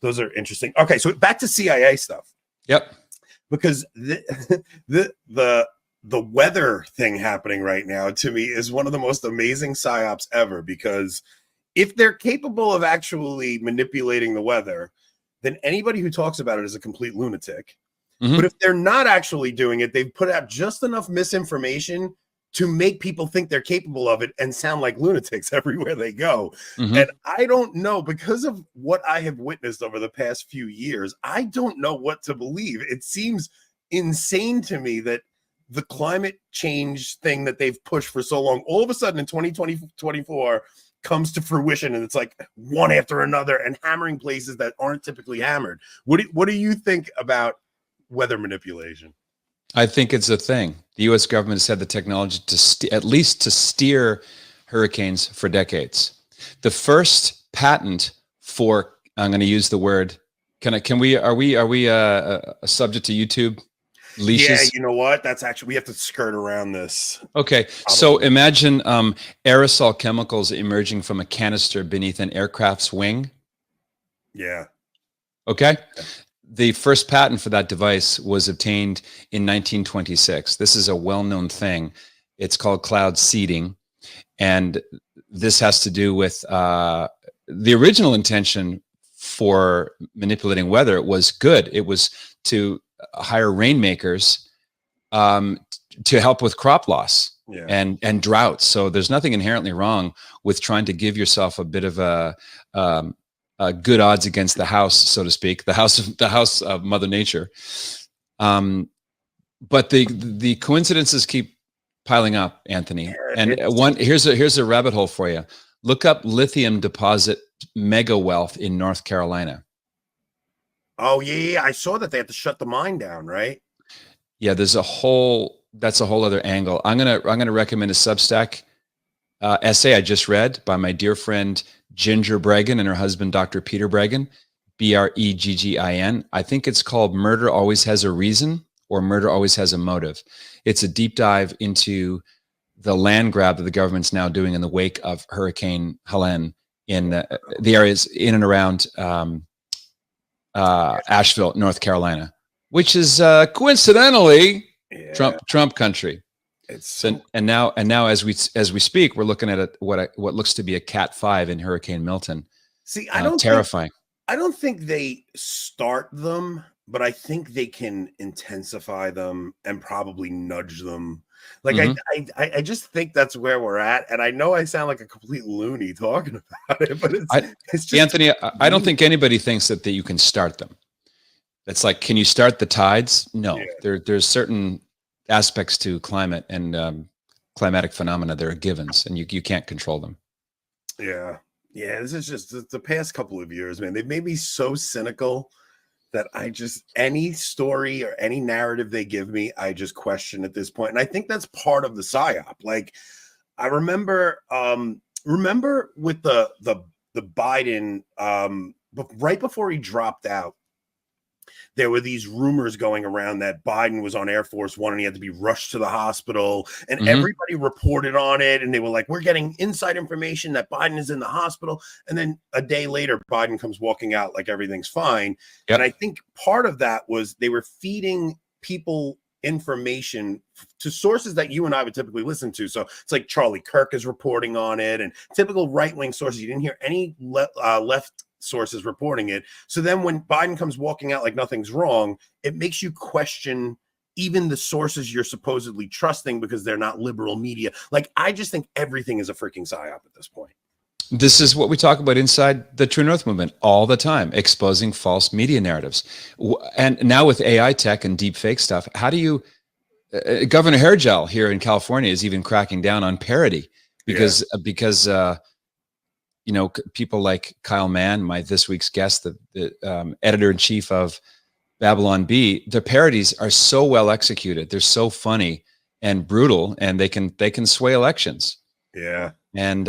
those are interesting. Okay, so back to CIA stuff. Yep. Because the weather thing happening right now to me is one of the most amazing psyops ever, because if they're capable of actually manipulating the weather, then anybody who talks about it is a complete lunatic. Mm-hmm. But if they're not actually doing it, they've put out just enough misinformation to make people think they're capable of it and sound like lunatics everywhere they go. Mm-hmm. And I don't know, because of what I have witnessed over the past few years, I don't know what to believe. It seems insane to me that the climate change thing that they've pushed for so long, all of a sudden in 2024 comes to fruition, and it's like one after another and hammering places that aren't typically hammered. What do you think about weather manipulation? I think it's a thing. The U.S. government has had the technology to at least to steer hurricanes for decades. The first patent for, I'm going to use the word, are we subject to YouTube leashes? Yeah, you know what? That's actually, we have to skirt around this. Okay, so imagine aerosol chemicals emerging from a canister beneath an aircraft's wing. Yeah. Okay. The first patent for that device was obtained in 1926. This is a well-known thing. It's called cloud seeding. And this has to do with the original intention for manipulating weather was good. It was to hire rainmakers to help with crop loss and droughts. So there's nothing inherently wrong with trying to give yourself a bit of a good odds against the house, so to speak, the house of Mother Nature. But the coincidences keep piling up, Anthony. And here's a rabbit hole for you. Look up lithium deposit mega wealth in North Carolina. Oh yeah, I saw that they had to shut the mine down, right? Yeah, that's a whole other angle. I'm gonna recommend a Substack essay I just read by my dear friend Ginger Breggin and her husband, Dr. Peter Breggin, Breggin. I think it's called Murder Always Has a Reason, or Murder Always Has a Motive. It's a deep dive into the land grab that the government's now doing in the wake of Hurricane Helene in the areas in and around Asheville, North Carolina, which is coincidentally Trump country. And now as we speak, we're looking at what looks to be a Cat 5 in Hurricane Milton. See, I don't terrifying. I don't think they start them, but I think they can intensify them and probably nudge them. Like I just think that's where we're at. And I know I sound like a complete loony talking about it, but it's just Anthony, I don't think anybody thinks that you can start them. That's like, can you start the tides? No, there's certain aspects to climate and climatic phenomena that are givens, and you can't control them. Yeah. This is just the past couple of years, man. They've made me so cynical that any story or any narrative they give me, I just question at this point. And I think that's part of the psyop. Like, I remember with the Biden, right before he dropped out, there were these rumors going around that Biden was on Air Force One and he had to be rushed to the hospital, and everybody reported on it. And they were like, we're getting inside information that Biden is in the hospital. And then a day later, Biden comes walking out like everything's fine. Yep. And I think part of that was they were feeding people information to sources that you and I would typically listen to. So it's like Charlie Kirk is reporting on it, and typical right-wing sources. You didn't hear any left sources reporting it. So then when Biden comes walking out like nothing's wrong, it makes you question even the sources you're supposedly trusting, because they're not liberal media. Like, I just think everything is a freaking psyop at this point. This is what we talk about inside the True North movement all the time, exposing false media narratives. And now with AI tech and deep fake stuff, how do you Governor Hairgel here in California is even cracking down on parody because people like Kyle Mann, this week's guest, the editor-in-chief of Babylon Bee, their parodies are so well executed. They're so funny and brutal, and they can sway elections. Yeah. And